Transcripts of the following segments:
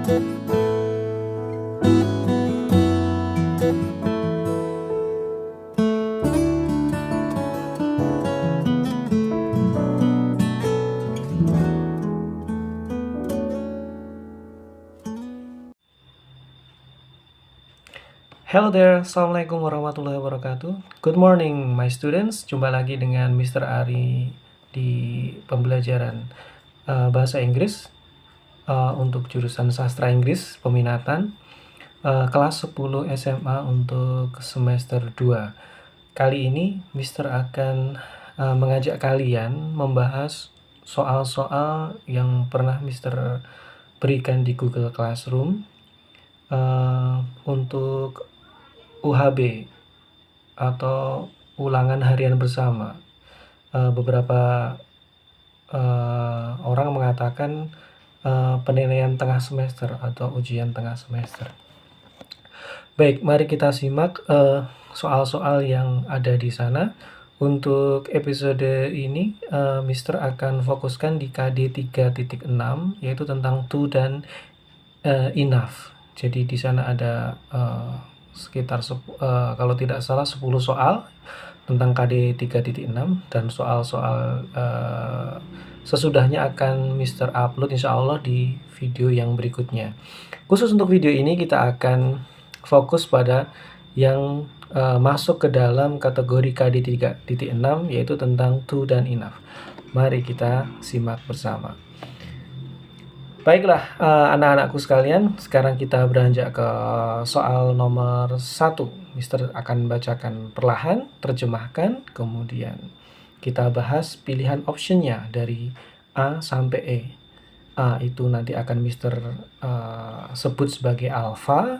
Hello there, Assalamualaikum warahmatullahi wabarakatuh. Good morning my students, jumpa lagi dengan Mr. Ari di pembelajaran bahasa Inggris untuk jurusan sastra Inggris peminatan kelas 10 SMA untuk semester 2. Kali ini Mr. akan mengajak kalian membahas soal-soal yang pernah Mr. berikan di Google Classroom untuk UHB atau ulangan harian bersama. Beberapa orang mengatakan penilaian tengah semester atau ujian tengah semester. Baik, mari kita simak soal-soal yang ada di sana. Untuk episode ini, Mister akan fokuskan di KD 3.6, yaitu tentang to dan enough. Jadi di sana ada sekitar kalau tidak salah 10 soal tentang KD 3.6 dan soal-soal sesudahnya akan Mister upload insya Allah di video yang berikutnya. Khusus untuk video ini kita akan fokus pada yang masuk ke dalam kategori KD 3.6 yaitu tentang to dan enough. Mari kita simak bersama. Baiklah anak-anakku sekalian, sekarang kita beranjak ke soal nomor 1. Mister akan bacakan perlahan, terjemahkan, kemudian kita bahas pilihan optionnya dari A sampai E. A itu nanti akan Mister sebut sebagai alpha,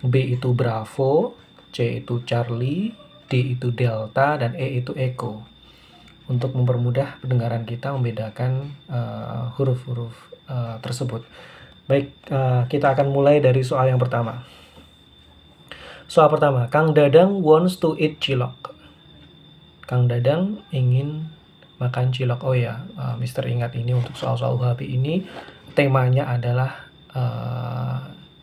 B itu bravo, C itu Charlie, D itu delta, dan E itu echo. Untuk mempermudah pendengaran kita membedakan huruf-huruf tersebut. Baik, kita akan mulai dari soal yang pertama. Soal pertama, Kang Dadang wants to eat cilok. Kang Dadang ingin makan cilok. Oh ya, Mister ingat ini untuk soal-soal UHB ini temanya adalah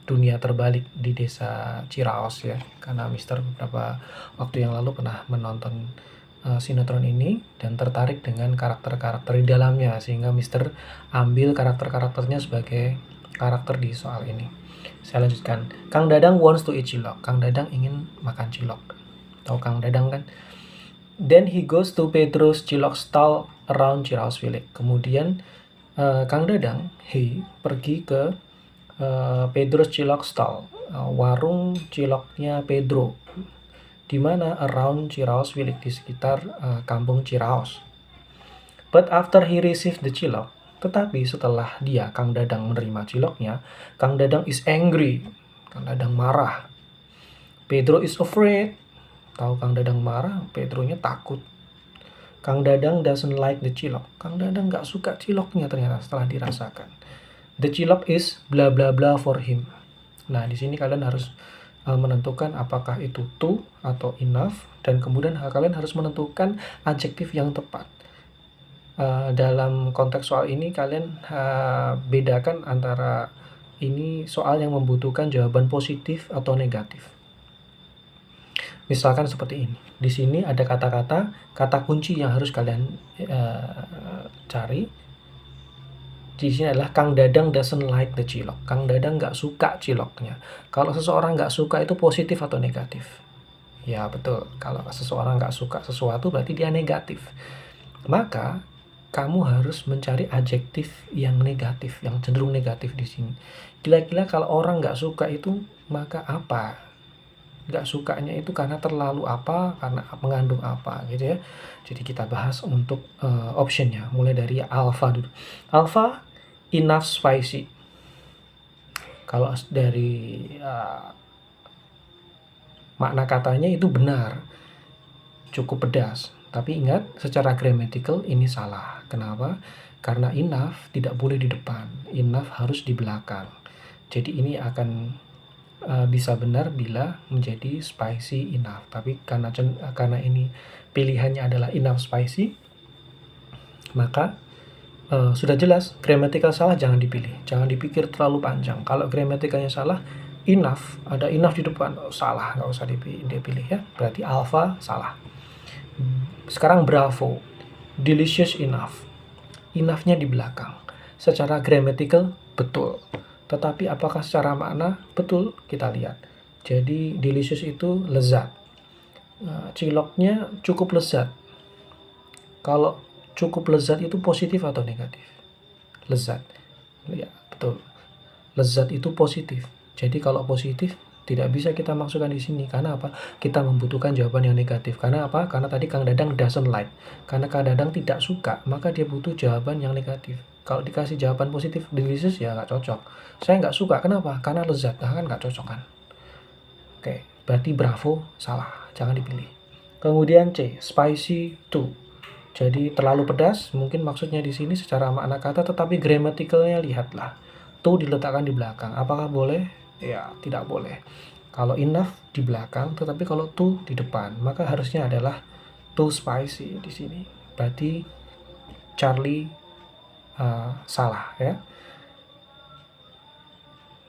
dunia terbalik di desa Ciraos ya. Karena Mister beberapa waktu yang lalu pernah menonton sinetron ini dan tertarik dengan karakter-karakter di dalamnya sehingga Mister ambil karakter-karakternya sebagai karakter di soal ini. Saya lanjutkan. Kang Dadang wants to eat cilok. Kang Dadang ingin makan cilok. Tahu Kang Dadang kan? Then he goes to Pedro's cilok stall around Ciraos Village. Kemudian Kang Dadang pergi ke Pedro's cilok stall, warung ciloknya Pedro, di mana around Ciraos Village, di sekitar kampung Ciraos. But after he received the cilok, tetapi setelah dia Kang Dadang menerima ciloknya, Kang Dadang is angry. Kang Dadang marah. Pedro is afraid. Tahu Kang Dadang marah, Pedronya takut. Kang Dadang doesn't like the cilok. Kang Dadang gak suka ciloknya ternyata setelah dirasakan. The cilok is bla bla bla for him. Nah, di sini kalian harus menentukan apakah itu to atau enough, dan kemudian kalian harus menentukan adjektif yang tepat. Dalam konteks soal ini kalian bedakan antara ini soal yang membutuhkan jawaban positif atau negatif. Misalkan seperti ini. Di sini ada kata kunci yang harus kalian cari. Di sini adalah Kang Dadang doesn't like the cilok. Kang Dadang nggak suka ciloknya. Kalau seseorang nggak suka itu positif atau negatif? Ya betul. Kalau seseorang nggak suka sesuatu berarti dia negatif. Maka kamu harus mencari adjektif yang negatif, yang cenderung negatif di sini. Kira-kira kalau orang nggak suka itu maka apa? Nggak sukanya itu karena terlalu apa? Karena mengandung apa gitu ya. Jadi kita bahas untuk optionnya. Mulai dari alpha dulu. Alpha, enough spicy. Kalau dari makna katanya itu benar, cukup pedas. Tapi ingat, secara grammatical ini salah. Kenapa? Karena enough tidak boleh di depan, enough harus di belakang. Jadi ini akan bisa benar bila menjadi spicy enough. Tapi karena ini pilihannya adalah enough spicy, maka sudah jelas gramatikal salah jangan dipilih, jangan dipikir terlalu panjang. Kalau gramatikalnya salah, enough, ada enough di depan, salah, nggak usah dipilih ya, berarti alpha salah. Sekarang bravo, delicious enough, enough-nya di belakang. Secara grammatical betul, tetapi apakah secara makna betul? Kita lihat. Jadi delicious itu lezat, ciloknya cukup lezat. Kalau cukup lezat itu positif atau negatif? Lezat. Ya, betul. Lezat itu positif. Jadi kalau positif tidak bisa kita masukkan di sini. Karena apa? Kita membutuhkan jawaban yang negatif. Karena apa? Karena tadi Kang Dadang doesn't like. Karena Kang Dadang tidak suka, maka dia butuh jawaban yang negatif. Kalau dikasih jawaban positif, delicious, ya nggak cocok. Saya nggak suka. Kenapa? Karena lezat. Nah, kan nggak cocok kan? Oke, berarti bravo salah. Jangan dipilih. Kemudian C, spicy too. Jadi terlalu pedas, mungkin maksudnya di sini secara makna kata, tetapi gramatikalnya lihatlah. Too diletakkan di belakang. Apakah boleh? Ya, tidak boleh. Kalau enough di belakang, tetapi kalau too di depan, maka harusnya adalah too spicy di sini. Berarti Charlie salah ya.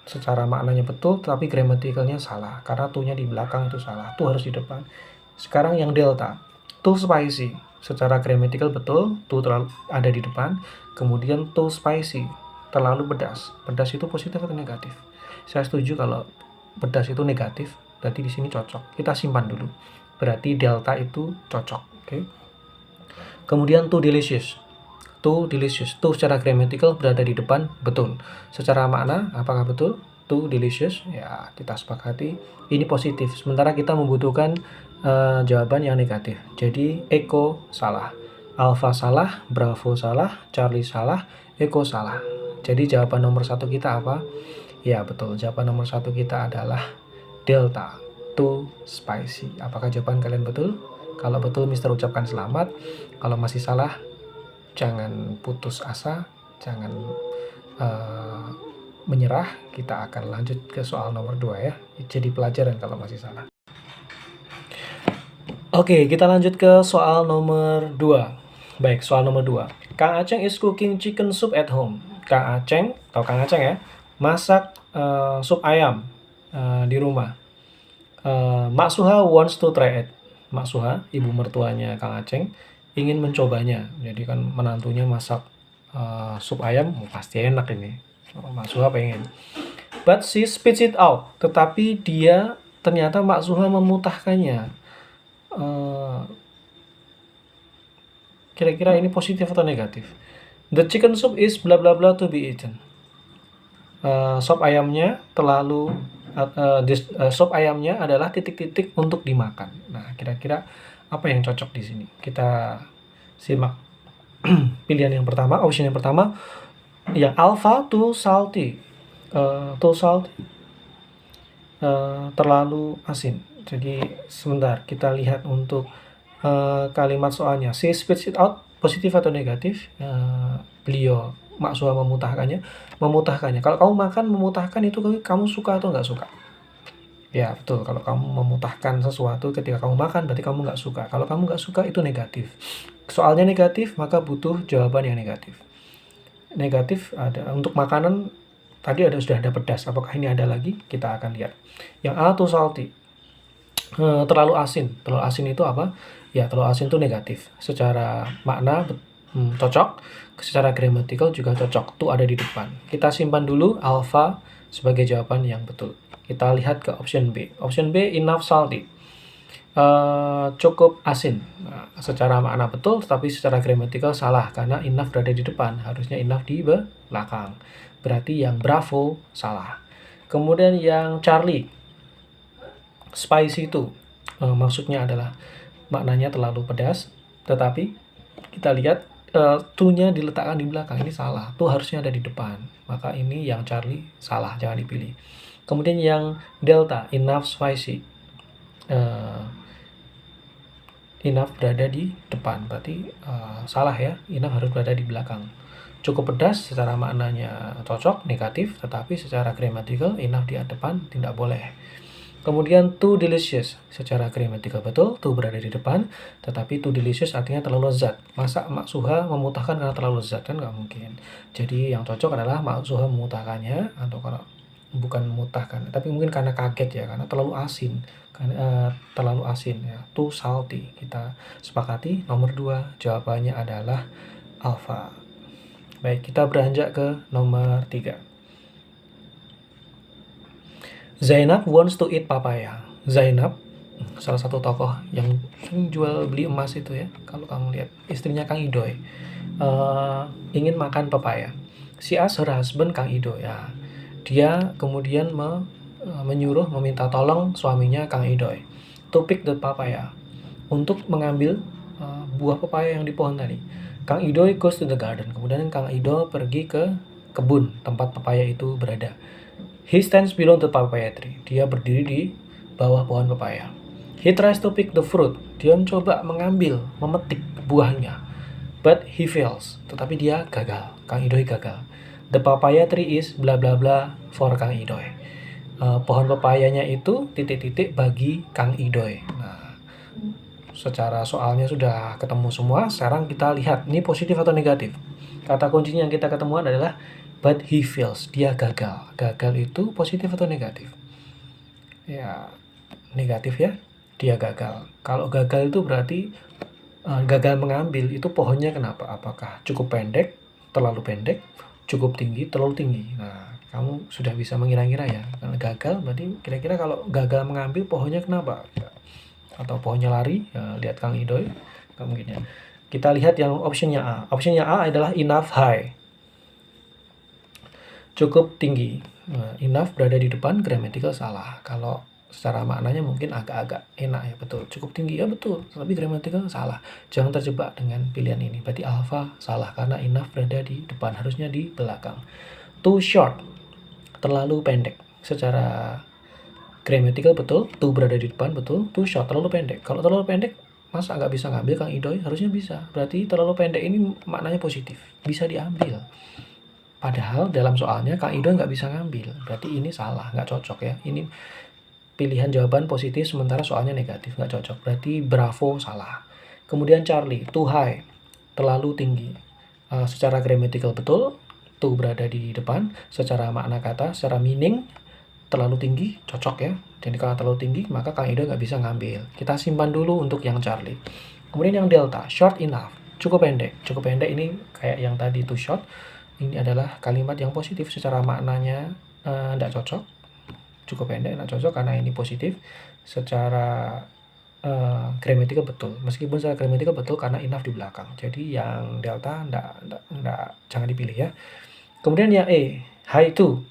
Secara maknanya betul, tapi gramatikalnya salah. Karena too-nya di belakang itu salah. Too harus di depan. Sekarang yang delta. Too spicy. Secara grammatikal betul, too terlalu ada di depan. Kemudian too spicy. Terlalu pedas. Pedas itu positif atau negatif? Saya setuju kalau pedas itu negatif. Berarti di sini cocok. Kita simpan dulu. Berarti delta itu cocok. Oke. Kemudian too delicious. Too delicious. Too secara grammatikal berada di depan, betul. Secara makna, apakah betul? Too delicious, ya kita sepakati. Ini positif. Sementara kita membutuhkan jawaban yang negatif. Jadi Eko salah, Alpha salah, Bravo salah, Charlie salah, Eko salah. Jadi jawaban nomor 1 kita apa? Ya betul. Jawaban nomor 1 kita adalah Delta. Too spicy. Apakah jawaban kalian betul? Kalau betul, Mister ucapkan selamat. Kalau masih salah, jangan putus asa, jangan menyerah. Kita akan lanjut ke soal nomor 2 ya. Jadi pelajaran kalau masih salah. Oke, kita lanjut ke soal nomor 2. Baik, soal nomor 2. Kang Aceng is cooking chicken soup at home. Kang Aceng, atau Kang Aceng ya, masak sup ayam di rumah. Mak Suha wants to try it. Mak Suha, ibu mertuanya Kang Aceng, ingin mencobanya. Jadi kan menantunya masak sup ayam, pasti enak ini. Mak Suha pengen. But she spits it out. Tetapi ternyata Mak Suha memutahkannya. Kira-kira ini positif atau negatif? The chicken soup is bla bla bla to be eaten. Sop ayamnya sop ayamnya adalah titik-titik untuk dimakan. Nah, kira-kira apa yang cocok di sini? Kita simak pilihan yang pertama, option yang pertama, yang alpha too salty. Terlalu asin. Jadi sebentar, kita lihat untuk kalimat soalnya. She spits it out, positif atau negatif? Beliau Mak Suha memutahkannya. Kalau kamu makan memutahkan itu kamu suka atau nggak suka? Ya betul, kalau kamu memutahkan sesuatu ketika kamu makan berarti kamu nggak suka. Kalau kamu nggak suka itu negatif. Soalnya negatif, maka butuh jawaban yang negatif. Negatif ada untuk makanan tadi sudah ada pedas. Apakah ini ada lagi? Kita akan lihat. Yang A too salty. Terlalu asin. Terlalu asin itu apa? Ya, terlalu asin itu negatif. Secara makna cocok, secara gramatikal juga cocok. Tuh ada di depan. Kita simpan dulu alpha sebagai jawaban yang betul. Kita lihat ke option B. Option B, enough salty. Cukup asin. Nah, secara makna betul, tetapi secara gramatikal salah. Karena enough berada di depan. Harusnya enough di belakang. Berarti yang Bravo salah. Kemudian yang Charlie. Spicy itu maksudnya adalah maknanya terlalu pedas, tetapi kita lihat to-nya diletakkan di belakang, ini salah. To harusnya ada di depan, maka ini yang Charlie salah, jangan dipilih. Kemudian yang Delta, enough spicy, enough berada di depan, berarti salah ya, enough harus berada di belakang. Cukup pedas secara maknanya cocok, negatif, tetapi secara gramatikal enough di depan tidak boleh. Kemudian too delicious, secara gramatikal betul, too berada di depan, tetapi too delicious artinya terlalu lezat. Masa Mak Suha memutahkan karena terlalu lezat? Kan nggak mungkin. Jadi yang cocok adalah Mak Suha memutahkannya, atau kalau bukan memutahkan, tapi mungkin karena kaget ya, karena terlalu asin. Terlalu asin ya, too salty. Kita sepakati nomor 2, jawabannya adalah alpha. Baik, kita beranjak ke nomor 3. Zainab wants to eat papaya. Zainab, salah satu tokoh yang sering jual beli emas itu ya, kalau kamu lihat, istrinya Kang Idoy, ingin makan papaya. She asked her husband, Kang Idoy, ya. Dia kemudian menyuruh, meminta tolong suaminya Kang Idoy to pick the papaya, untuk mengambil buah papaya yang di pohon tadi. Kang Idoy goes to the garden. Kemudian Kang Idoy pergi ke kebun tempat papaya itu berada. He stands below the papaya tree. Dia berdiri di bawah pohon papaya. He tries to pick the fruit. Dia mencoba mengambil, memetik buahnya. But he fails. Tetapi dia gagal. Kang Idoy gagal. The papaya tree is bla bla bla for Kang Idoy. Pohon papayanya itu titik-titik bagi Kang Idoy. Nah, secara soalnya sudah ketemu semua. Sekarang kita lihat ini positif atau negatif. Kata kuncinya yang kita ketemuan adalah but he fails. Dia gagal. Gagal itu positif atau negatif? Ya, negatif ya. Dia gagal. Kalau gagal itu berarti gagal mengambil. Itu pohonnya kenapa? Apakah cukup pendek, terlalu pendek, cukup tinggi, terlalu tinggi? Nah, kamu sudah bisa mengira-ngira ya. Karena gagal berarti kira-kira kalau gagal mengambil pohonnya kenapa? Atau pohonnya lari? Ya, lihat Kang Idoy. Nggak mungkin ya. Kita lihat yang optionnya A. Optionnya A adalah enough high. Cukup tinggi. Enough berada di depan, grammatical salah. Kalau secara maknanya mungkin agak-agak enak ya, betul. Cukup tinggi ya betul, tapi grammatical salah. Jangan terjebak dengan pilihan ini. Berarti alpha salah karena enough berada di depan, harusnya di belakang. Too short, terlalu pendek. Secara grammatical betul, too berada di depan betul, too short terlalu pendek. Kalau terlalu pendek, masa nggak bisa ngambil Kang Idoy? Harusnya bisa. Berarti terlalu pendek ini maknanya positif, bisa diambil. Padahal dalam soalnya Kang Ido nggak bisa ngambil. Berarti ini salah, nggak cocok ya. Ini pilihan jawaban positif sementara soalnya negatif, nggak cocok. Berarti bravo salah. Kemudian Charlie, too high, terlalu tinggi. Secara grammatical betul, too berada di depan. Secara makna kata, secara meaning, terlalu tinggi, cocok ya. Jadi kalau terlalu tinggi, maka Kang Ido nggak bisa ngambil. Kita simpan dulu untuk yang Charlie. Kemudian yang delta, short enough, cukup pendek. Cukup pendek ini kayak yang tadi too short. Ini adalah kalimat yang positif, secara maknanya tidak cocok. Cukup pendek, tidak cocok karena ini positif. Secara gramatikal betul. Meskipun secara gramatikal betul karena enough di belakang. Jadi yang delta jangan dipilih ya. Kemudian yang E, high to,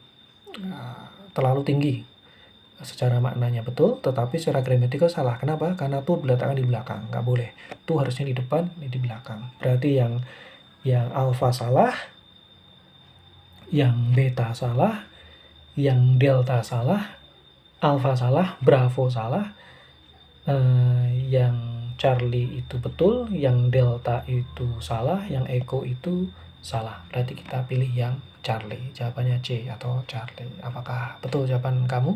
terlalu tinggi. Secara maknanya betul, tetapi secara gramatikal salah. Kenapa? Karena to diletakkan di belakang. Nggak boleh. To harusnya di depan, ini di belakang. Berarti yang alpha salah, yang beta salah, yang delta salah, alpha salah, bravo salah, yang Charlie itu betul, yang delta itu salah, yang echo itu salah. Berarti kita pilih yang Charlie. Jawabannya C atau Charlie. Apakah betul jawaban kamu?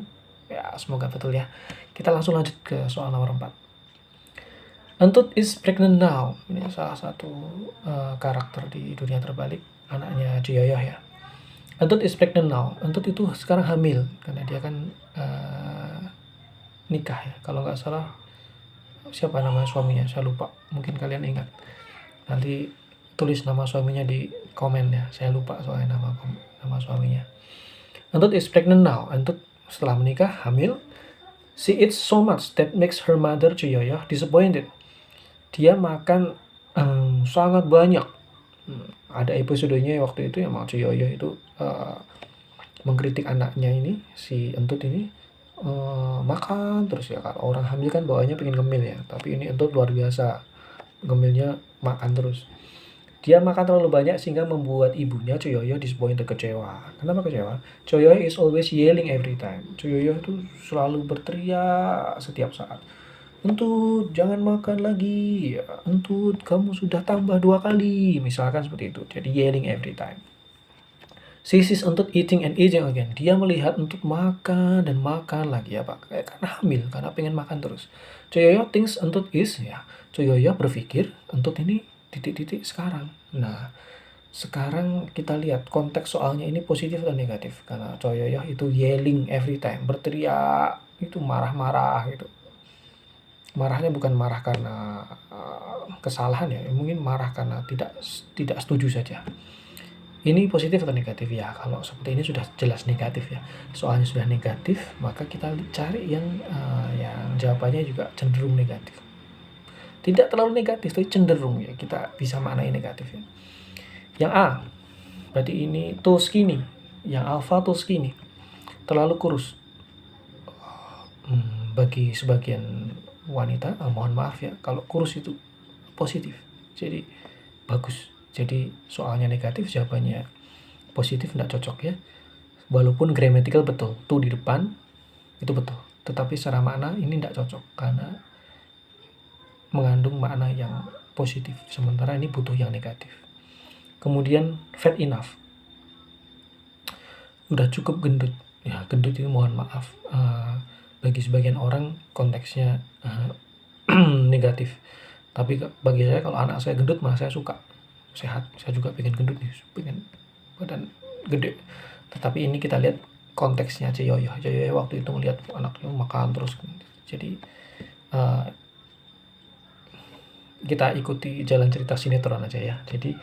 Ya, semoga betul ya. Kita langsung lanjut ke soal nomor 4. Entut is pregnant now. Ini salah satu karakter di Dunia Terbalik, anaknya Ciyoyoh ya. Entut is pregnant now. Entut itu sekarang hamil karena dia kan nikah ya. Kalau nggak salah, siapa nama suaminya? Saya lupa. Mungkin kalian ingat. Nanti tulis nama suaminya di komen ya. Saya lupa soalnya nama suaminya. Entut is pregnant now. Entut setelah menikah hamil. She eats so much that makes her mother Ciyoyoh disappointed. Dia makan sangat banyak. Ada episodenya waktu itu yang Ciyoyoh itu mengkritik anaknya ini, si Entut ini makan terus ya. Kalau orang hamil kan bawaannya pengen ngemil ya, tapi ini Entut luar biasa, ngemilnya makan terus. Dia makan terlalu banyak sehingga membuat ibunya Ciyoyoh disappointed, kecewa. Kenapa kecewa? Ciyoyoh is always yelling every time. Ciyoyoh itu selalu berteriak setiap saat. Entut, jangan makan lagi. Entut, kamu sudah tambah 2 kali. Misalkan seperti itu. Jadi yelling every time. She sees untuk eating and eating again. Dia melihat untuk makan dan makan lagi ya Pak. Kayak karena hamil, karena pengen makan terus. Coyoyo thinks untuk is ya. Coyoyo berpikir untuk ini titik-titik sekarang. Nah, sekarang kita lihat konteks soalnya ini positif atau negatif. Karena Coyoyo itu yelling every time, berteriak, itu marah-marah gitu. Marahnya bukan marah karena kesalahan ya, mungkin marah karena tidak setuju saja. Ini positif atau negatif ya? Kalau seperti ini sudah jelas negatif ya. Soalnya sudah negatif, maka kita cari yang jawabannya juga cenderung negatif. Tidak terlalu negatif, tapi cenderung ya. Kita bisa maknai negatif ya. Yang A, berarti ini too skinny. Yang alpha too skinny, terlalu kurus. Bagi sebagian wanita, mohon maaf ya, kalau kurus itu positif. Jadi bagus. Jadi soalnya negatif, jawabannya positif, tidak cocok ya. Walaupun grammatical betul, to di depan itu betul. Tetapi secara makna ini tidak cocok karena mengandung makna yang positif. Sementara ini butuh yang negatif. Kemudian fat enough. Udah cukup gendut. Ya, gendut itu mohon maaf. Bagi sebagian orang konteksnya negatif. Tapi bagi saya kalau anak saya gendut malah saya suka. Sehat, saya juga pengen gendut nih, pengen badan gede. Tetapi ini kita lihat konteksnya Coyoyo waktu itu melihat anaknya makan terus. Jadi kita ikuti jalan cerita sinetron aja ya. Jadi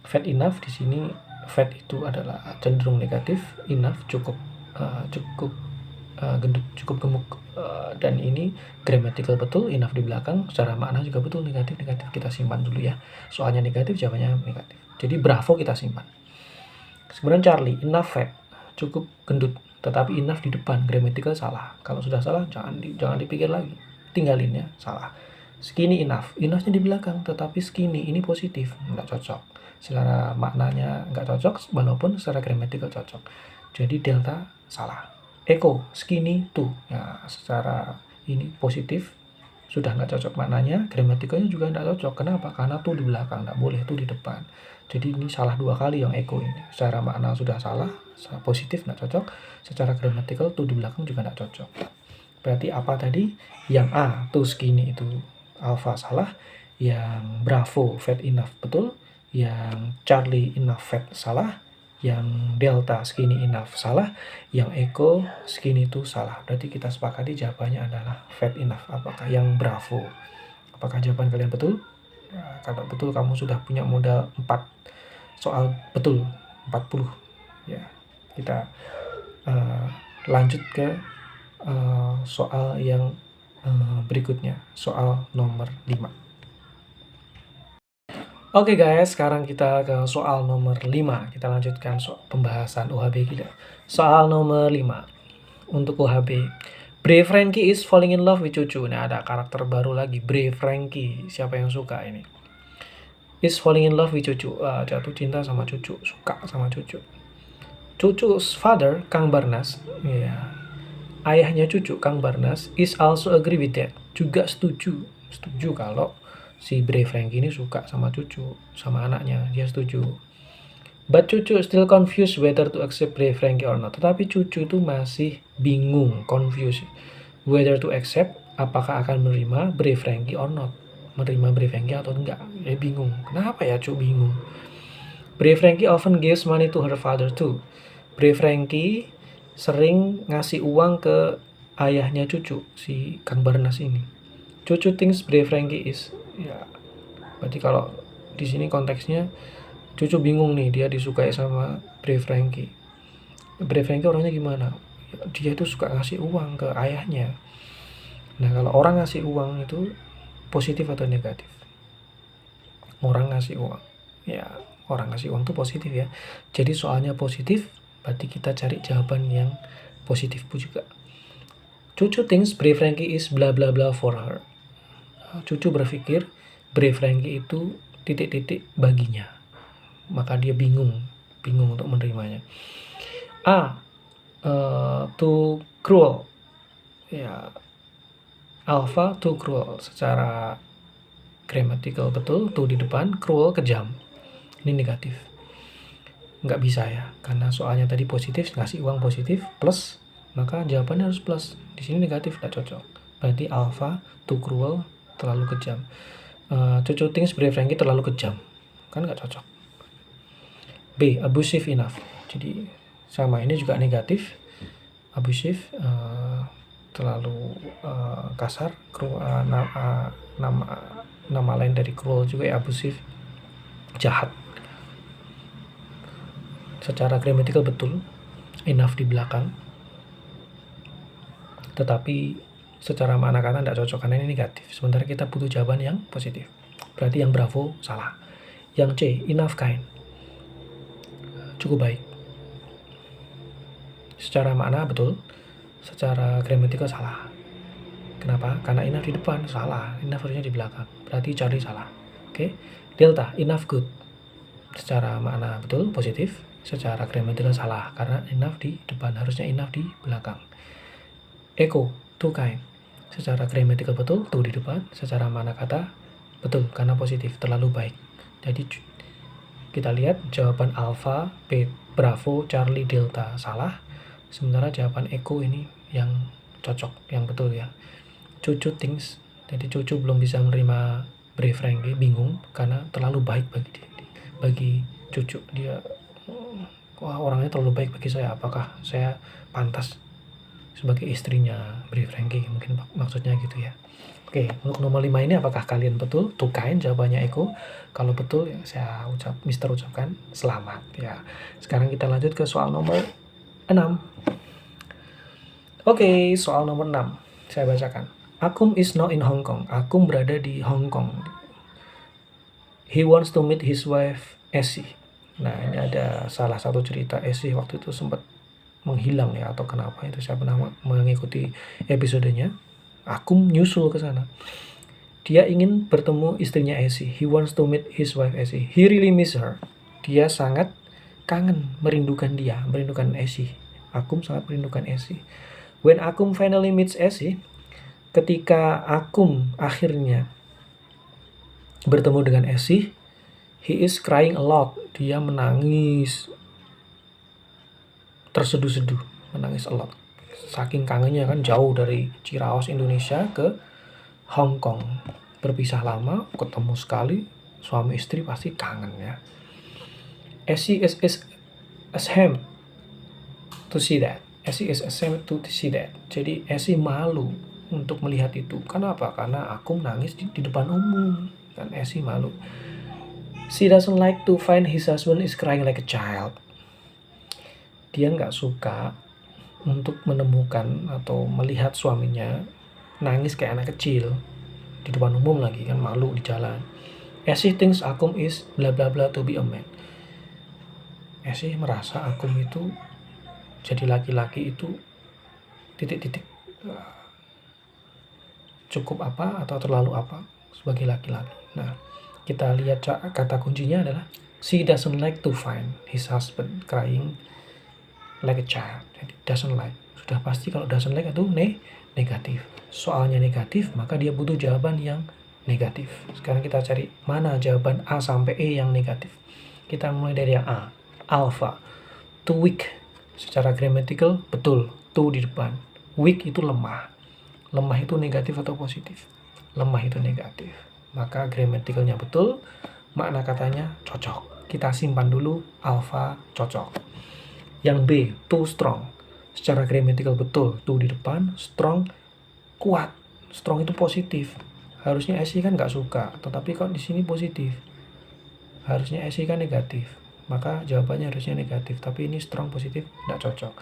fat enough di sini, fat itu adalah cenderung negatif, enough cukup gendut, cukup gemuk, dan ini grammatical betul, enough di belakang, secara makna juga betul, negatif. Kita simpan dulu ya. Soalnya negatif, jawabannya negatif. Jadi bravo kita simpan. Kemudian Charlie, enough fat, cukup gendut, tetapi enough di depan, grammatical salah. Kalau sudah salah jangan dipikir lagi, tinggalin ya, salah. Skinny enough-nya di belakang, tetapi skinny ini positif, nggak cocok. Secara maknanya nggak cocok, walaupun secara grammatical cocok. Jadi delta salah. Echo, skinny too. Ya, secara ini positif, sudah nggak cocok maknanya, gramaticalnya juga nggak cocok. Kenapa? Karena tuh di belakang, nggak boleh tuh di depan. Jadi ini salah 2 kali yang echo ini. Secara makna sudah salah, secara positif nggak cocok, secara gramatikal tuh di belakang juga nggak cocok. Berarti apa tadi? Yang A, too skinny itu alpha salah, yang bravo fat enough betul, yang Charlie enough fat salah, yang delta skinny enough salah, yang echo skinny itu salah. Berarti kita sepakati jawabannya adalah fat enough. Apakah yang bravo? Apakah jawaban kalian betul? Nah, kalau betul kamu sudah punya modal 4 soal betul, 40 ya. Kita lanjut ke soal yang berikutnya, soal nomor 5. Oke guys, sekarang kita ke soal nomor 5. Kita lanjutkan pembahasan UHB kita. Soal nomor 5 untuk UHB. Brave Frankie is falling in love with Cucu. Nah, ada karakter baru lagi, Brave Frankie. Siapa yang suka ini? Is falling in love with Cucu. Jatuh cinta sama Cucu, suka sama Cucu. Cucu's father, Kang Barnas, ya, ayahnya Cucu, Kang Barnas, is also agree with that. Juga setuju kalau si Brave Frankie ini suka sama Cucu, sama anaknya, dia setuju. But Cucu still confused whether to accept Brave Frankie or not. Tetapi Cucu itu masih bingung, confused, whether to accept, apakah akan menerima Brave Frankie or not, menerima Brave Frankie atau enggak. Dia bingung. Kenapa ya Cucu bingung? Brave Frankie often gives money to her father too. Brave Frankie sering ngasih uang ke ayahnya Cucu, si Kang Barnas ini. Cucu thinks Brave Frankie is, ya, berarti kalau di sini konteksnya Cucu bingung nih, dia disukai sama Brave Frankie. Brave Frankie orangnya gimana? Dia itu suka ngasih uang ke ayahnya. Nah, kalau orang ngasih uang itu positif atau negatif? Orang ngasih uang, ya, orang ngasih uang itu positif ya. Jadi soalnya positif, berarti kita cari jawaban yang positif pun juga. Cucu thinks Brave Frankie is bla bla bla for her. Cucu berpikir Brave Frankie itu titik-titik baginya, maka dia bingung untuk menerimanya. A, too cruel, ya, alpha too cruel, secara grammatical betul, too di depan, cruel kejam, ini negatif. nggak bisa ya, karena soalnya tadi positif, ngasih uang positif, plus, maka jawabannya harus plus. Di sini negatif, nggak cocok. Berarti alpha, too cruel, terlalu kejam. Cucu things brave Frankie terlalu kejam, kan nggak cocok. B, abusive enough. Jadi sama, ini juga negatif. Abusive, terlalu kasar. Nama lain dari cruel juga ya, abusive, jahat. Secara grammatical betul, enough di belakang, tetapi secara makna kata tidak cocok karena ini negatif. Sementara kita butuh jawaban yang positif. Berarti yang bravo salah. Yang C, enough kind, cukup baik. Secara makna betul, secara grammatical salah. Kenapa? Karena enough di depan, salah. Enough harusnya di belakang. Berarti Charlie salah. Oke. Delta, enough good. Secara makna betul, positif. Secara grammatical salah, karena enough di depan, harusnya enough di belakang. Echo, too kind. Secara grammatical betul, too di depan. Secara makna kata betul, karena positif, terlalu baik. Jadi kita lihat jawaban alpha, B, bravo, Charlie, delta salah. Sementara jawaban echo ini yang cocok, yang betul ya. Cucu things, jadi cucu belum bisa menerima brave Frankie, bingung karena terlalu baik bagi cucu. Dia, wah, orangnya terlalu baik bagi saya, apakah saya pantas sebagai istrinya brave Frankie, mungkin maksudnya gitu ya. Oke, untuk nomor 5 ini apakah kalian betul? Too kind, jawabannya Eko. Kalau betul ya saya ucapkan selamat ya. Sekarang kita lanjut ke soal nomor 6. Oke, soal nomor 6 saya bacakan. Akum is now in Hong Kong. Akum berada di Hong Kong. He wants to meet his wife Essie. Nah, ini ada salah satu cerita Essie waktu itu sempat menghilang ya, atau kenapa itu saya pernah mengikuti episodenya. Akum nyusul ke sana. Dia ingin bertemu istrinya Essie. He wants to meet his wife Essie. He really miss her. Dia sangat kangen, merindukan Essie. Akum sangat merindukan Essie. When Akum finally meets Essie, ketika Akum akhirnya bertemu dengan Essie, he is crying a lot. Dia menangis terseduh-seduh, menangis a lot. Saking kangennya kan, jauh dari Ciraos Indonesia ke Hong Kong. Berpisah lama, ketemu sekali, suami istri pasti kangen ya. Essie is ashamed to see that. Essie is ashamed to see that. Jadi Essie malu untuk melihat itu. Kenapa? Karena Akum nangis di depan umum. Kan Essie malu. She doesn't like to find his husband is crying like a child. Dia nggak suka untuk menemukan atau melihat suaminya nangis kayak anak kecil di depan umum lagi, kan malu di jalan. Essie thinks Akum is bla bla bla to be a man. Essie merasa Akum itu jadi laki-laki itu titik-titik cukup apa atau terlalu apa sebagai laki-laki. Nah, kita lihat kata kuncinya adalah she doesn't like to find his husband crying like a child. Jadi doesn't like. Sudah pasti kalau doesn't like itu negatif. Soalnya negatif, maka dia butuh jawaban yang negatif. Sekarang kita cari mana jawaban A sampai E yang negatif. Kita mulai dari yang A. Alpha, too weak. Secara grammatical betul, too di depan. Weak itu lemah. Lemah itu negatif atau positif? Lemah itu negatif. Maka grammaticalnya betul, makna katanya cocok. Kita simpan dulu, alpha cocok. Yang B, too strong. Secara grammatical betul, too di depan, strong, kuat. Strong itu positif. Harusnya Essie kan nggak suka, tetapi kok di sini positif. Harusnya Essie kan negatif. Maka jawabannya harusnya negatif, tapi ini strong positif, nggak cocok.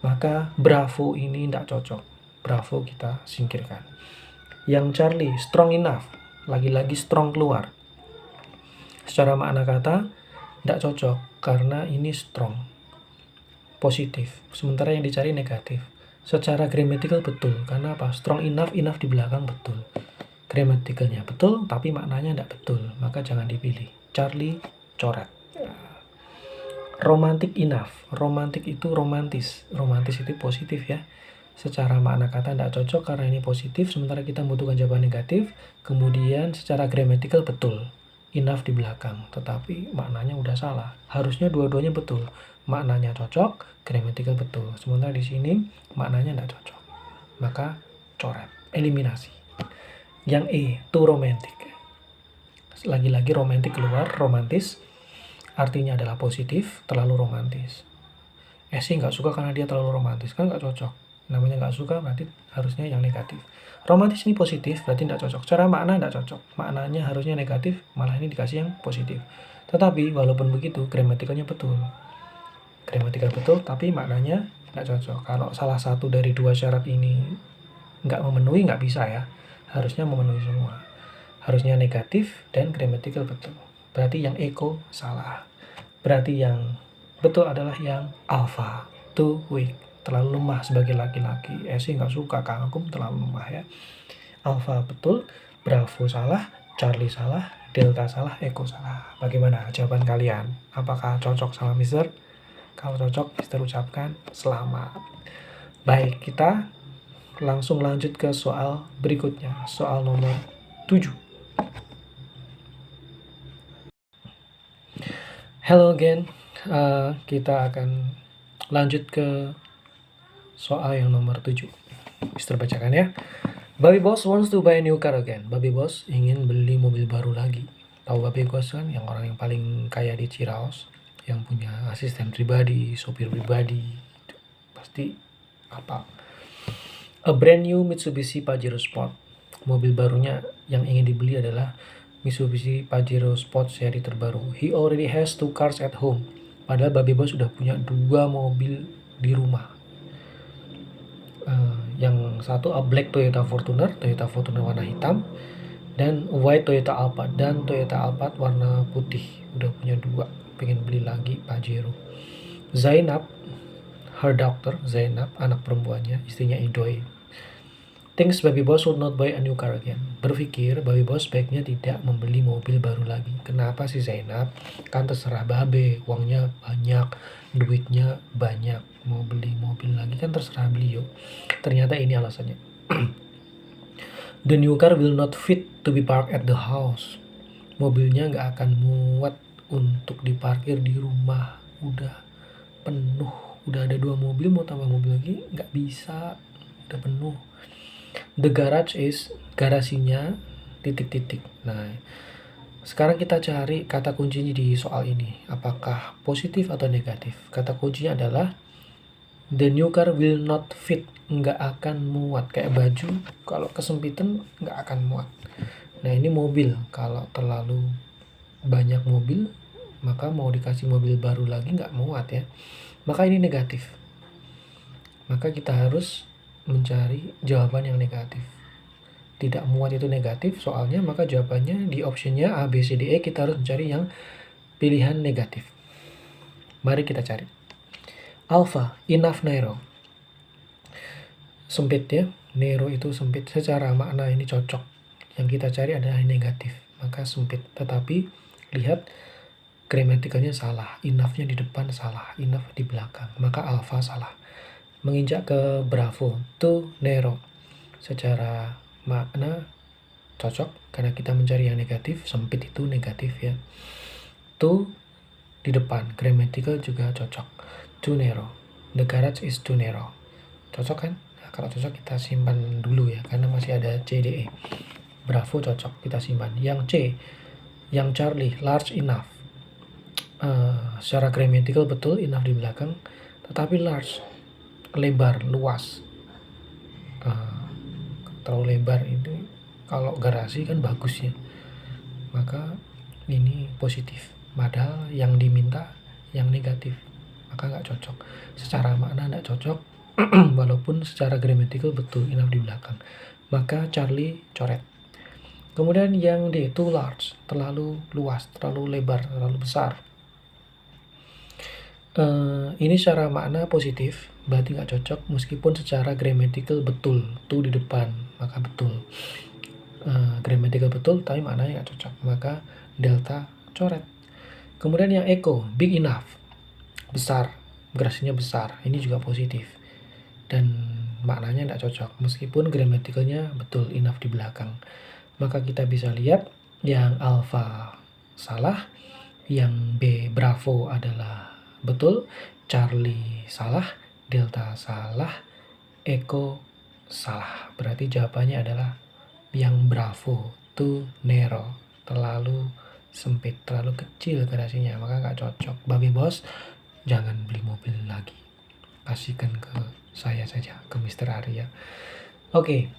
Maka bravo ini nggak cocok. Bravo kita singkirkan. Yang Charlie, strong enough. Lagi-lagi strong keluar. Secara makna kata nggak cocok, karena ini strong positif, sementara yang dicari negatif. Secara grammatical betul, karena apa? Strong enough di belakang betul. Grammaticalnya betul, tapi maknanya nggak betul, maka jangan dipilih. Charlie coret. Romantic enough. Romantic itu romantis. Romantis itu positif ya. Secara makna kata tidak cocok karena ini positif, sementara kita membutuhkan jawaban negatif. Kemudian secara grammatical betul. enough di belakang, tetapi maknanya udah salah. Harusnya dua-duanya betul. Maknanya cocok, grammatical betul. Sementara di sini maknanya tidak cocok. Maka coret, eliminasi. Yang E, too romantic. Lagi-lagi romantic keluar, romantis. Artinya adalah positif, terlalu romantis. Esi nggak suka karena dia terlalu romantis, kan nggak cocok. Namanya nggak suka berarti harusnya yang negatif. Romantis ini positif, berarti nggak cocok. Cara makna nggak cocok. Maknanya harusnya negatif, malah ini dikasih yang positif. Tetapi walaupun begitu, gramatikalnya betul. Gramatikal betul, tapi maknanya nggak cocok. Kalau salah satu dari dua syarat ini nggak memenuhi, nggak bisa ya. Harusnya memenuhi semua. Harusnya negatif dan gramatikal betul. Berarti yang eco salah. Berarti yang betul adalah yang alpha, too weak, terlalu lemah sebagai laki-laki. Esi nggak suka, kagum terlalu lemah ya. Alpha betul, Bravo salah, Charlie salah, Delta salah, Echo salah. Bagaimana jawaban kalian? Apakah cocok sama Mister? Kalau cocok, Mister ucapkan selamat. Baik, kita langsung lanjut ke soal berikutnya. Soal nomor 7. Hello again. Kita akan lanjut ke soal yang nomor 7. Mister bacakan ya. Baby Boss wants to buy a new car again. Baby Boss ingin beli mobil baru lagi. Tahu Baby Boss kan, yang orang yang paling kaya di Ciraos, yang punya asisten pribadi, sopir pribadi. Pasti apa? A brand new Mitsubishi Pajero Sport. Mobil barunya yang ingin dibeli adalah Mitsubishi Pajero Sport seri terbaru. He already has 2 cars at home. Padahal Baby Boss sudah punya 2 mobil di rumah. Yang satu a black Toyota Fortuner warna hitam, dan white Toyota Alphard, dan Toyota Alphard warna putih. Udah punya 2, pengen beli lagi Pajero. Zainab, her daughter, Zainab, anak perempuannya, istrinya Idoy, thinks Baby Boss would not buy a new car again. Berpikir Baby Boss baiknya tidak membeli mobil baru lagi. Kenapa sih Zainab? Kan terserah Babe, uangnya banyak, duitnya banyak, mau beli mobil lagi kan terserah beliau. Ternyata ini alasannya. The new car will not fit to be parked at the house. Mobilnya nggak akan muat untuk diparkir di rumah. Udah penuh, udah ada 2 mobil, mau tambah mobil lagi nggak bisa, udah penuh. The garage is, garasinya, titik-titik. Nah, sekarang kita cari kata kuncinya di soal ini. Apakah positif atau negatif? Kata kuncinya adalah the new car will not fit. Nggak akan muat. Kayak baju, kalau kesempitan nggak akan muat. Nah, ini mobil. Kalau terlalu banyak mobil, maka mau dikasih mobil baru lagi nggak muat ya. Maka ini negatif. Maka kita harus mencari jawaban yang negatif. Tidak muat itu negatif soalnya, maka jawabannya di optionnya A, B, C, D, E. Kita harus mencari yang pilihan negatif. Mari kita cari. Alpha, enough narrow. Sempit ya, narrow itu sempit. Secara makna ini cocok. Yang kita cari adalah negatif, maka sempit. Tetapi lihat gramatikalnya salah. Enough-nya di depan salah, enough di belakang. Maka alpha salah. Menginjak ke Bravo, too narrow. Secara makna cocok karena kita mencari yang negatif, sempit itu negatif ya. Too di depan, grammatical juga cocok. Too narrow. The garage is too narrow. Cocok kan? Nah, kalau cocok kita simpan dulu ya, karena masih ada C, D, E. Bravo cocok, kita simpan. Yang C, yang Charlie, large enough. Secara grammatical betul, enough di belakang, tetapi large, lebar, luas. Terlalu lebar itu kalau garasi kan bagus ya, maka ini positif. Padahal yang diminta yang negatif, maka nggak cocok. Secara makna nggak cocok, walaupun secara grammatical betul, enough di belakang. Maka Charlie coret. Kemudian yang D, too large, terlalu luas, terlalu lebar, terlalu besar. Ini secara makna positif, berarti nggak cocok, meskipun secara grammatical betul, tuh di depan, maka betul. Grammatical betul, tapi maknanya nggak cocok, maka delta coret. Kemudian yang echo, big enough, besar, garasinya besar, ini juga positif, dan maknanya nggak cocok, meskipun grammaticalnya betul, enough di belakang. Maka kita bisa lihat yang alpha salah, yang B Bravo adalah betul, Charlie salah, Delta salah, Echo salah. Berarti jawabannya adalah yang Bravo, too narrow, terlalu sempit, terlalu kecil garasinya, maka nggak cocok. Babi bos, jangan beli mobil lagi, kasihkan ke saya saja, ke Mr. Arya. Oke,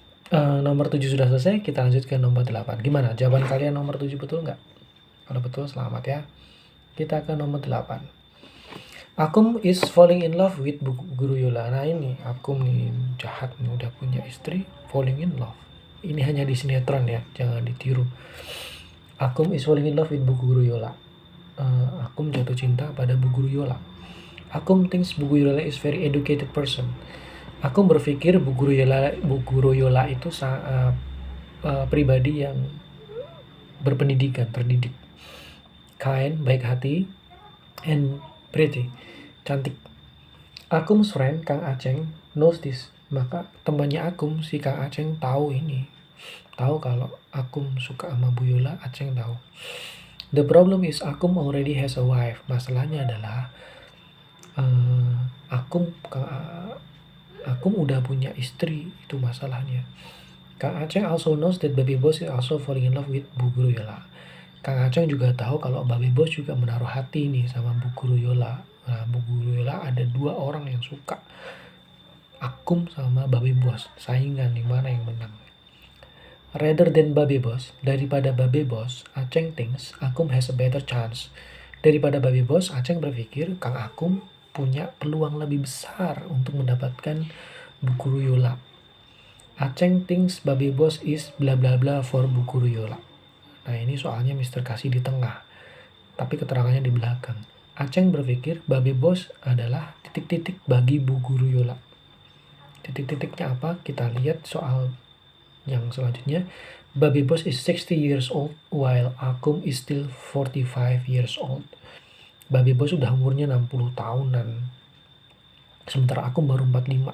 nomor 7 sudah selesai, kita lanjut ke nomor 8. Gimana, jawaban kalian nomor 7 betul nggak? Kalau betul, selamat ya. Kita ke nomor 8. Akum is falling in love with Bu Guru Yola. Nah ini, Akum nih jahat nih, udah punya istri, falling in love. Ini hanya di sinetron ya, jangan ditiru. Akum is falling in love with Bu Guru Yola. Akum jatuh cinta pada Bu Guru Yola. Akum thinks Bu Guru Yola is very educated person. Akum berpikir Bu Guru Yola itu pribadi yang berpendidikan, terdidik, kind, baik hati, and pretty, cantik. Akum's friend Kang Aceng knows this. Maka temannya Akum, si Kang Aceng tahu ini. Tahu kalau Akum suka sama Bu Yola, Aceng tahu. The problem is Akum already has a wife. Masalahnya adalah Akum udah punya istri, itu masalahnya. Kang Aceng also knows that Baby Boss is also falling in love with Bu Guru Yola. Kang Aceng juga tahu kalau Baby Boss juga menaruh hati nih sama Bu Guru Yola. Nah, Bu Guru Yola ada 2 orang yang suka. Akum sama Baby Boss, saingan nih, mana yang menang. Rather than Baby Boss, daripada Baby Boss, Aceng thinks Akum has a better chance. Daripada Baby Boss, Aceng berpikir Kang Akum punya peluang lebih besar untuk mendapatkan Bu Guru Yola. Aceng thinks Baby Boss is bla bla bla for Bu Guru Yola. Nah ini soalnya Mister kasih di tengah, tapi keterangannya di belakang. Aceng berpikir Baby Boss adalah titik-titik bagi Bu Guru Yola. Titik-titiknya apa? Kita lihat soal yang selanjutnya. Baby Boss is 60 years old while Akum is still 45 years old. Baby Boss udah umurnya 60 tahunan, sementara Akum baru 45.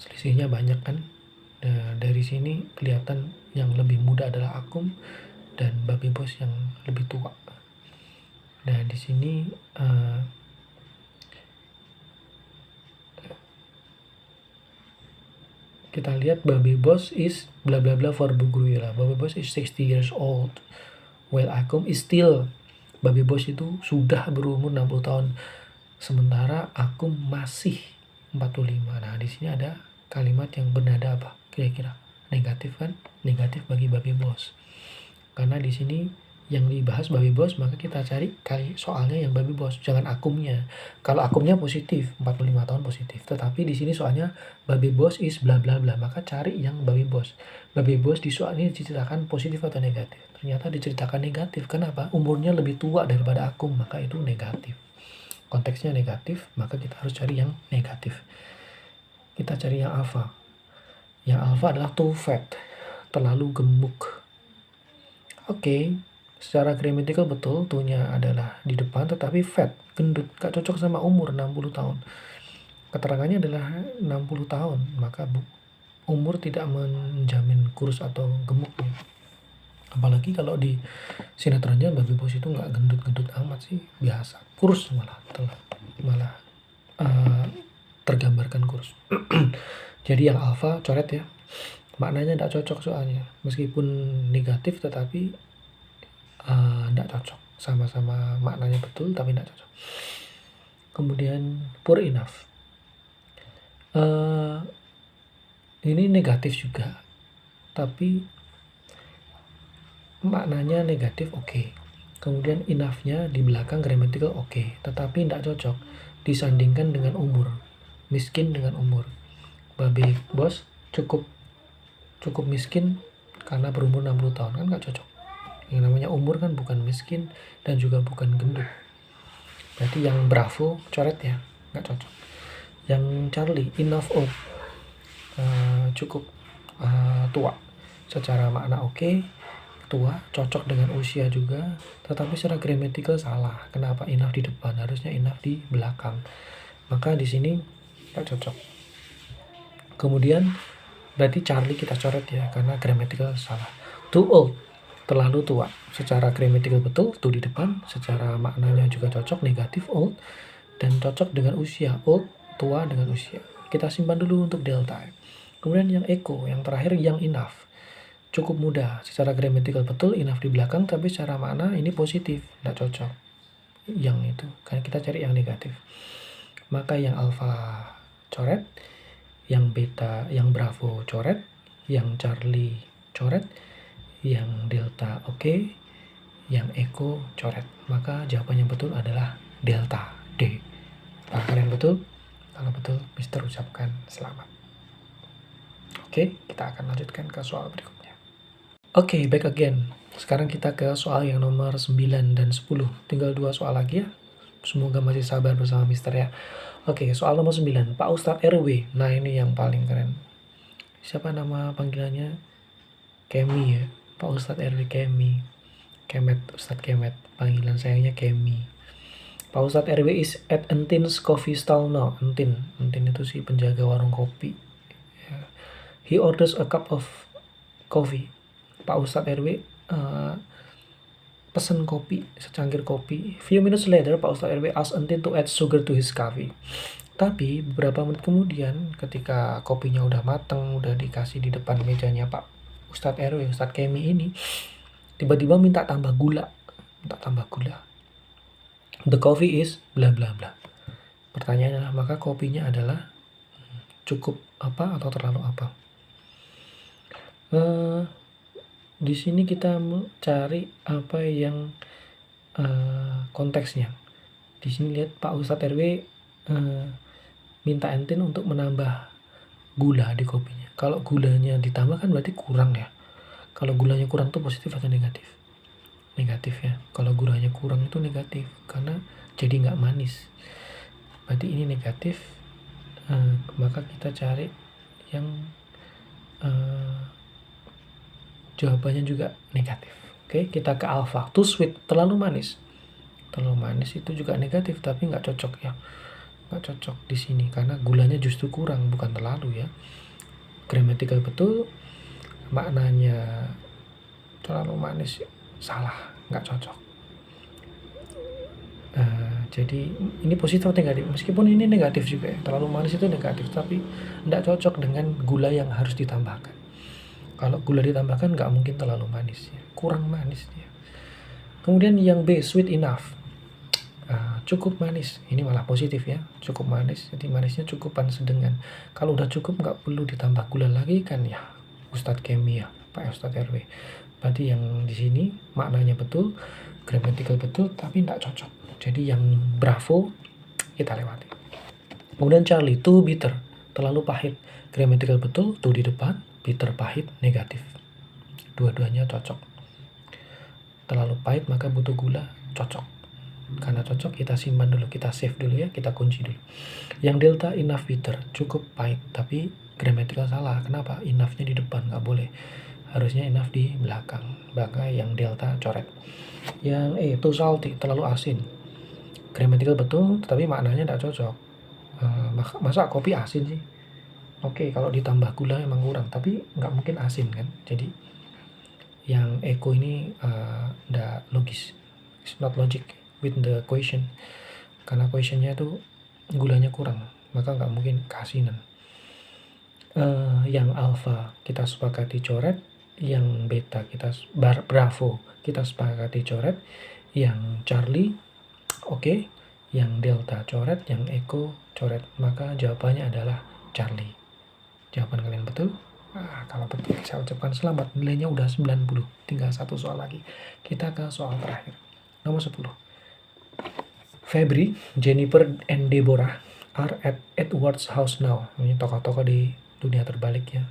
Selisihnya banyak kan? Nah, dari sini kelihatan yang lebih muda adalah Akum dan Baby Boss yang lebih tua. Nah, di sini kita lihat Baby Boss is bla bla bla for Bu Guru Yola. Baby Boss is 60 years old while Akum is still. Baby Boss itu sudah berumur 60 tahun, sementara Akum masih 45. Nah, di sini ada kalimat yang bernada apa? Kira-kira negatif kan? Negatif bagi Baby Boss. Karena di sini yang dibahas Baby Boss, maka kita cari soalnya yang Baby Boss, jangan Akumnya. Kalau Akumnya positif, 45 tahun positif. Tetapi di sini soalnya Baby Boss is bla bla bla, maka cari yang Baby Boss. Baby Boss di soal ini diceritakan positif atau negatif? Ternyata diceritakan negatif. Kenapa? Umurnya lebih tua daripada Akum, maka itu negatif. Konteksnya negatif, maka kita harus cari yang negatif. Kita cari yang alpha. Yang alpha adalah too fat, terlalu gemuk. Oke, secara grammatical betul, tuh-nya adalah di depan, tetapi fat, gendut, gak cocok sama umur 60 tahun. Keterangannya adalah 60 tahun, maka umur tidak menjamin kurus atau gemuknya. Apalagi kalau di sinetronnya Baby Boss itu gak gendut-gendut amat sih, biasa, kurus malah tergambarkan kurus. Jadi yang alpha coret ya, maknanya tidak cocok soalnya, meskipun negatif tetapi tidak cocok, sama-sama maknanya betul tapi tidak cocok. Kemudian poor enough, ini negatif juga tapi maknanya negatif, oke. Kemudian enough-nya di belakang grammatical oke, tetapi tidak cocok disandingkan dengan umur, miskin dengan umur. Baby Boss cukup miskin karena berumur 60 tahun, kan gak cocok. Yang namanya umur kan bukan miskin dan juga bukan gendut. Berarti yang Bravo coret ya, gak cocok. Yang Charlie enough old, cukup tua, secara makna oke, tua, cocok dengan usia juga, tetapi secara grammatical salah. Kenapa enough di depan? Harusnya enough di belakang. Maka di sini gak cocok. Kemudian berarti Charlie kita coret ya, karena grammatical salah. Too old, terlalu tua. Secara gramatikal betul, to di depan. Secara maknanya juga cocok, negatif, old. Dan cocok dengan usia, old, tua dengan usia. Kita simpan dulu untuk delta. Kemudian yang echo, yang terakhir yang enough. Cukup mudah. Secara gramatikal betul, enough di belakang, tapi secara makna ini positif, tidak cocok. Yang itu, kan kita cari yang negatif. Maka yang alpha coret, yang beta, yang bravo coret, yang Charlie coret, yang delta oke, yang echo coret. Maka jawaban yang betul adalah delta D. Apakah kalian betul? Kalau betul, Mister ucapkan selamat. Oke, kita akan lanjutkan ke soal berikutnya. Oke, back again. Sekarang kita ke soal yang nomor 9 dan 10. Tinggal 2 soal lagi ya. Semoga masih sabar bersama Mister ya. Oke, soal nomor 9. Pak Ustadz RW. Nah, ini yang paling keren. Siapa nama panggilannya? Kemi ya. Pak Ustadz RW Kemi. Kemet, Ustadz Kemet. Panggilan sayangnya Kemi. Pak Ustadz RW is at Entin's coffee stall now. Entin itu si penjaga warung kopi. He orders a cup of coffee. Pak Ustadz RW pesen kopi, secangkir kopi. Few minutes later, Pak Ustadz RW asks Entin to add sugar to his coffee. Tapi beberapa menit kemudian, ketika kopinya udah mateng, udah dikasih di depan mejanya Pak Ustadz RW, Ustadz Kemi ini, tiba-tiba minta tambah gula. The coffee is bla bla bla. Pertanyaannya adalah, maka kopinya adalah cukup apa atau terlalu apa? Di sini kita cari apa yang konteksnya. Di sini lihat Pak Ustadz RW minta Entin untuk menambah gula di kopinya. Kalau gulanya ditambah kan berarti kurang ya. Kalau gulanya kurang itu positif atau negatif? Negatif ya. Kalau gulanya kurang itu negatif karena jadi nggak manis. Berarti ini negatif. Maka kita cari yang jawabannya juga negatif. Oke, kita ke alpha. Too sweet, terlalu manis. Terlalu manis itu juga negatif, tapi nggak cocok ya. Nggak cocok di sini karena gulanya justru kurang, bukan terlalu ya. Gramatikal betul, maknanya terlalu manis salah, nggak cocok. Jadi ini positif atau negatif? Meskipun ini negatif juga ya. Terlalu manis itu negatif, tapi nggak cocok dengan gula yang harus ditambahkan. Kalau gula ditambahkan nggak mungkin terlalu manis ya. Kurang manis dia. Kemudian yang B, sweet enough. Cukup manis. Ini malah positif ya. Cukup manis. Jadi manisnya cukupan sedengan. Kalau udah cukup nggak perlu ditambah gula lagi kan ya. Ustadz Kemi ya, Pak Ustadz RW. Berarti yang di sini maknanya betul, gramatikal betul, tapi nggak cocok. Jadi yang bravo kita lewati. Kemudian Charlie, too bitter. Terlalu pahit. Gramatikal betul, too di depan. Bitter, pahit, negatif. Dua-duanya cocok. Terlalu pahit maka butuh gula, cocok. Karena cocok kita simpan dulu, kita save dulu ya, kita kunci dulu. Yang delta enough bitter, cukup pahit, tapi gramatikal salah. Kenapa? Enough-nya di depan, nggak boleh. Harusnya enough di belakang. Maka yang delta coret. Yang too salty, terlalu asin. Gramatikal betul, tetapi maknanya nggak cocok. Masa kopi asin sih? Oke, kalau ditambah gula emang kurang, tapi nggak mungkin asin kan. Jadi yang echo ini nggak logis. It's not logic with the question. Karena questionnya itu gulanya kurang, maka nggak mungkin keasinan. Yang alpha kita sepakati coret, yang beta kita bravo kita sepakati coret, yang Charlie oke, yang delta coret, yang echo coret. Maka jawabannya adalah Charlie. Jawaban kalian betul? Kalau betul saya ucapkan selamat. Nilainya udah 90. Tinggal satu soal lagi. Kita ke soal terakhir. Nomor 10. Febri, Jennifer, and Deborah are at Edward's house now. Ini tokoh-tokoh di dunia terbalik ya.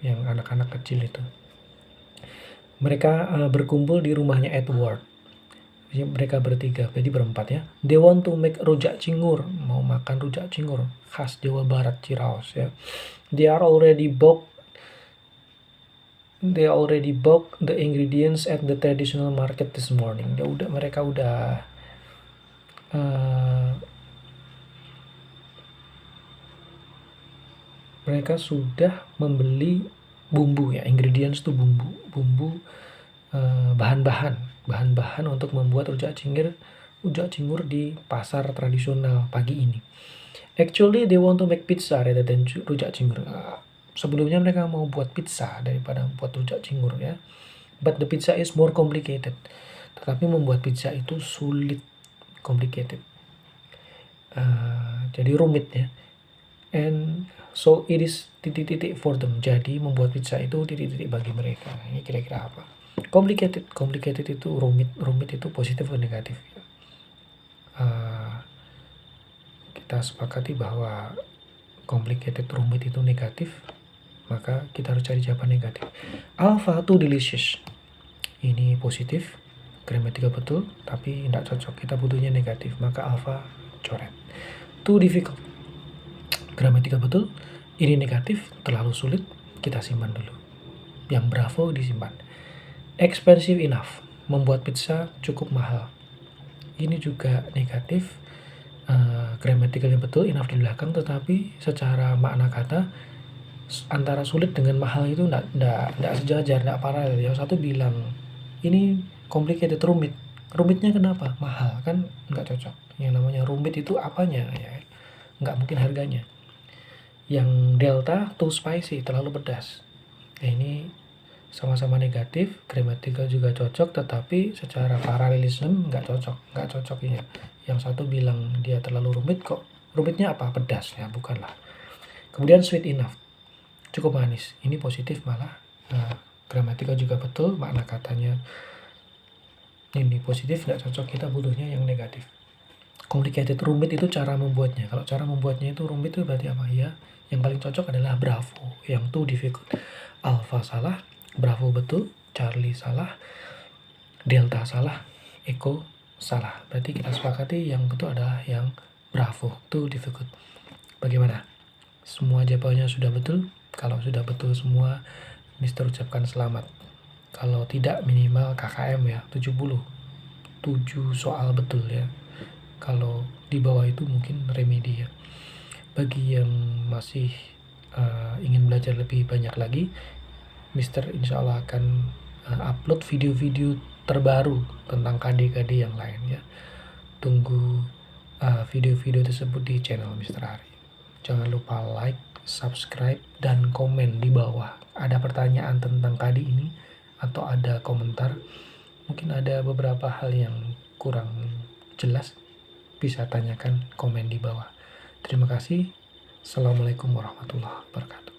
Yang anak-anak kecil itu. Mereka berkumpul di rumahnya Edward. Mereka bertiga, jadi berempat ya. They want to make rujak cingur. Mau makan rujak cingur. Khas Jawa Barat, Ciraos ya. They already bought the ingredients at the traditional market this morning. Mereka udah mereka sudah membeli bumbu ya. Ingredients itu bumbu bahan-bahan untuk membuat rujak cingur di pasar tradisional pagi ini. Actually they want to make pizza rather than rujak cingur. Sebelumnya mereka mau buat pizza daripada buat rujak cingur ya. But the pizza is more complicated. Tetapi membuat pizza itu sulit, complicated. Jadi rumit ya. And so it is titik-titik for them. Jadi membuat pizza itu titik-titik bagi mereka. Ini kira-kira apa? Complicated itu rumit itu positif atau negatif. Kita sepakati bahwa complicated rumit itu negatif, maka kita harus cari jawaban negatif. Alpha too delicious. Ini positif, gramatikal betul, tapi tidak cocok. Kita butuhnya negatif, maka alpha coret. Too difficult. Gramatikal betul, ini negatif, terlalu sulit, kita simpan dulu. Yang bravo disimpan. Expensive enough. Membuat pizza cukup mahal. Ini juga negatif. Gramatikalnya betul, enough di belakang, tetapi secara makna kata antara sulit dengan mahal itu enggak sejajar, enggak paralel. Yang satu bilang ini complicated, rumitnya kenapa? Mahal, kan enggak cocok. Yang namanya rumit itu apanya ya, enggak mungkin harganya. Yang delta too spicy, terlalu pedas. Ini sama-sama negatif, gramatikal juga cocok, tetapi secara paralelisme nggak cocok ini. Yang satu bilang dia terlalu rumit, kok rumitnya apa? Pedas ya, bukanlah. Kemudian sweet enough, cukup manis, ini positif malah. Gramatikal juga betul, makna katanya ini positif, nggak cocok, kita butuhnya yang negatif. Complicated, rumit itu cara membuatnya. Kalau cara membuatnya itu rumit itu berarti apa ya? Yang paling cocok adalah bravo, yang too difficult. Alpha salah, bravo betul, Charlie salah, delta salah, echo salah. Berarti kita sepakati yang betul adalah yang bravo, too difficult. Bagaimana? Semua jawabannya sudah betul? Kalau sudah betul semua, Mister ucapkan selamat. Kalau tidak minimal KKM ya, 70. 7 soal betul ya. Kalau di bawah itu mungkin remedi ya. Bagi yang masih ingin belajar lebih banyak lagi, Mister insya Allah akan upload video-video terbaru tentang KD-KD yang lain ya. Tunggu video-video tersebut di channel Mister Ari. Jangan lupa like, subscribe, dan komen di bawah. Ada pertanyaan tentang KD ini atau ada komentar, mungkin ada beberapa hal yang kurang jelas, bisa tanyakan, komen di bawah. Terima kasih. Assalamualaikum warahmatullahi wabarakatuh.